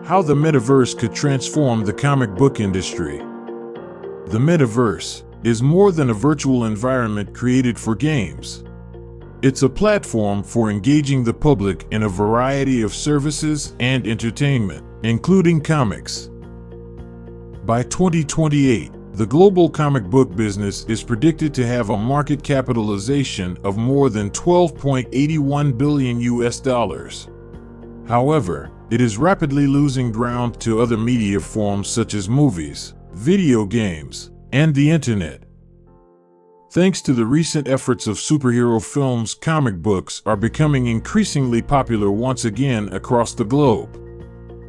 How the Metaverse could transform the comic book industry. The Metaverse is more than a virtual environment created for games. It's a platform for engaging the public in a variety of services and entertainment, including comics. By 2028, the global comic book business is predicted to have a market capitalization of more than $12.81 billion. However, it is rapidly losing ground to other media forms such as movies, video games, and the internet. Thanks to the recent efforts of superhero films, comic books are becoming increasingly popular once again across the globe.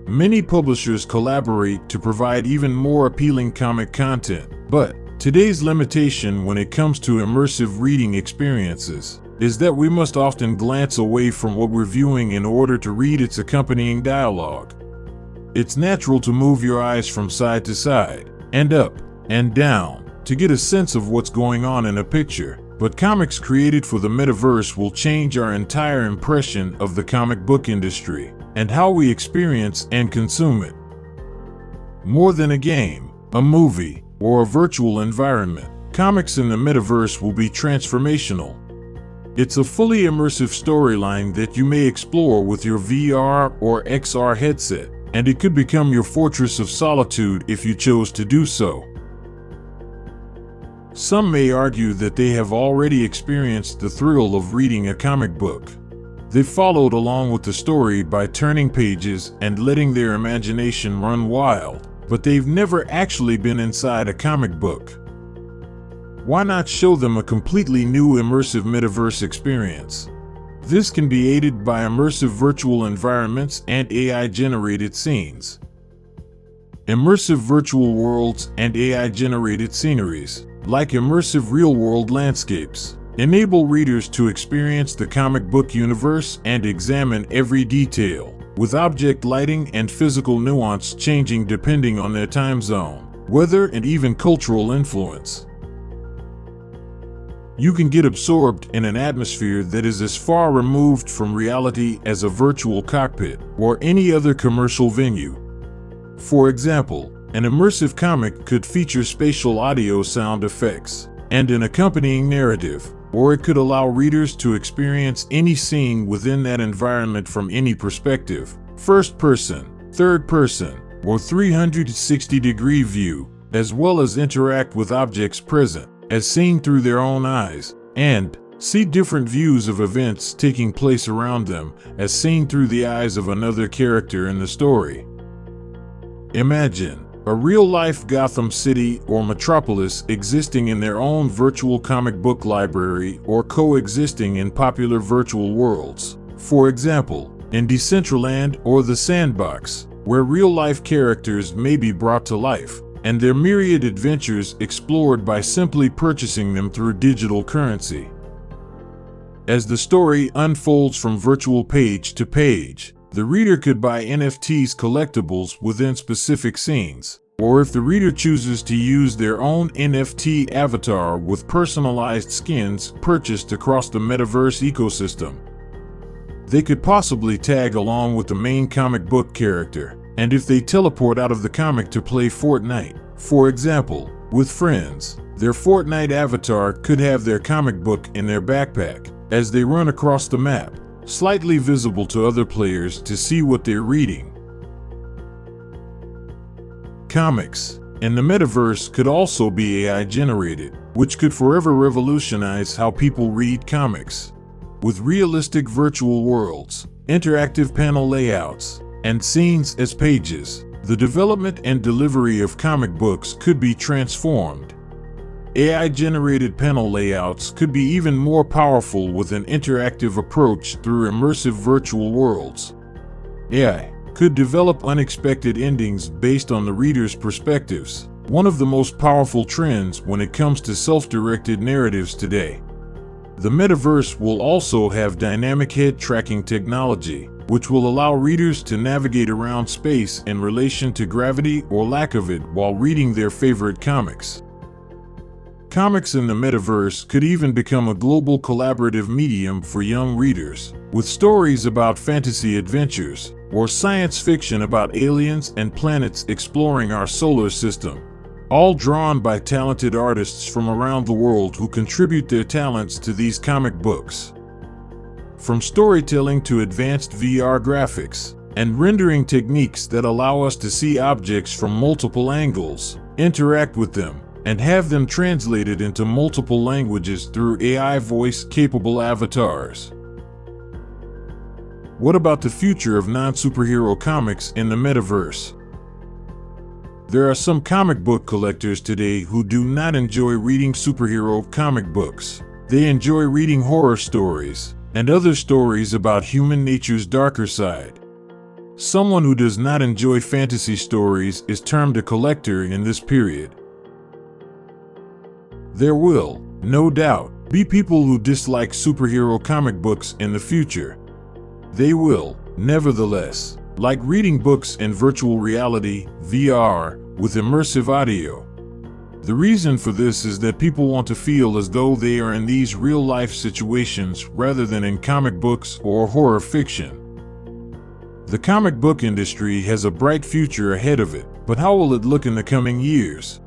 Many publishers collaborate to provide even more appealing comic content, but today's limitation when it comes to immersive reading experiences is that we must often glance away from what we're viewing in order to read its accompanying dialogue. It's natural to move your eyes from side to side, and up, and down, to get a sense of what's going on in a picture, but comics created for the Metaverse will change our entire impression of the comic book industry and how we experience and consume it. More than a game, a movie, or a virtual environment, comics in the Metaverse will be transformational. It's a fully immersive storyline that you may explore with your VR or XR headset, and it could become your fortress of solitude if you chose to do so. Some may argue that they have already experienced the thrill of reading a comic book. They followed along with the story by turning pages and letting their imagination run wild, but they've never actually been inside a comic book. Why not show them a completely new immersive Metaverse experience? This can be aided by immersive virtual environments and AI-generated scenes. Immersive virtual worlds and AI-generated sceneries, like immersive real-world landscapes, enable readers to experience the comic book universe and examine every detail, with object lighting and physical nuance changing depending on their time zone, weather, and even cultural influence. You can get absorbed in an atmosphere that is as far removed from reality as a virtual cockpit or any other commercial venue. For example, an immersive comic could feature spatial audio sound effects and an accompanying narrative, or it could allow readers to experience any scene within that environment from any perspective, first person, third person, or 360-degree view, as well as interact with objects present, as seen through their own eyes, and see different views of events taking place around them, as seen through the eyes of another character in the story. Imagine a real-life Gotham City or metropolis existing in their own virtual comic book library or coexisting in popular virtual worlds. For example, in Decentraland or the Sandbox, where real-life characters may be brought to life, and their myriad adventures explored by simply purchasing them through digital currency. As the story unfolds from virtual page to page, the reader could buy NFTs collectibles within specific scenes, or if the reader chooses to use their own NFT avatar with personalized skins purchased across the Metaverse ecosystem. They could possibly tag along with the main comic book character, and if they teleport out of the comic to play Fortnite, for example, with friends, their Fortnite avatar could have their comic book in their backpack as they run across the map, slightly visible to other players to see what they're reading. Comics in the Metaverse could also be AI-generated, which could forever revolutionize how people read comics. With realistic virtual worlds, interactive panel layouts, and scenes as pages, the development and delivery of comic books could be transformed. AI-generated panel layouts could be even more powerful with an interactive approach through immersive virtual worlds. AI could develop unexpected endings based on the reader's perspectives, one of the most powerful trends when it comes to self-directed narratives today. The Metaverse will also have dynamic head tracking technology, which will allow readers to navigate around space in relation to gravity or lack of it while reading their favorite comics. Comics in the metaverse could even become a global collaborative medium for young readers, with stories about fantasy adventures or science fiction about aliens and planets exploring our solar system, all drawn by talented artists from around the world who contribute their talents to these comic books. From storytelling to advanced VR graphics and rendering techniques that allow us to see objects from multiple angles, interact with them, and have them translated into multiple languages through AI voice-capable avatars. What about the future of non-superhero comics in the metaverse? There are some comic book collectors today who do not enjoy reading superhero comic books. They enjoy reading horror stories and other stories about human nature's darker side. Someone who does not enjoy fantasy stories is termed a collector in this period. There will, no doubt, be people who dislike superhero comic books in the future. They will, nevertheless, like reading books in virtual reality, VR, with immersive audio. The reason for this is that people want to feel as though they are in these real-life situations rather than in comic books or horror fiction. The comic book industry has a bright future ahead of it, but how will it look in the coming years?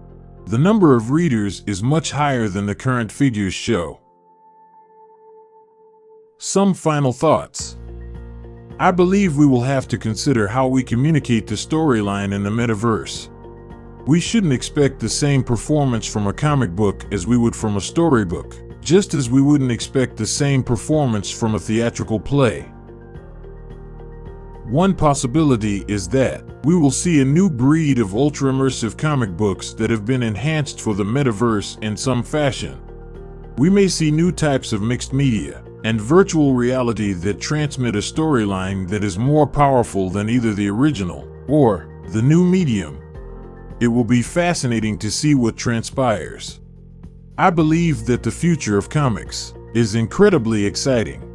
The number of readers is much higher than the current figures show. Some final thoughts. I believe we will have to consider how we communicate the storyline in the metaverse. We shouldn't expect the same performance from a comic book as we would from a storybook, just as we wouldn't expect the same performance from a theatrical play. One possibility is that we will see a new breed of ultra-immersive comic books that have been enhanced for the metaverse in some fashion. We may see new types of mixed media and virtual reality that transmit a storyline that is more powerful than either the original or the new medium. It will be fascinating to see what transpires. I believe that the future of comics is incredibly exciting.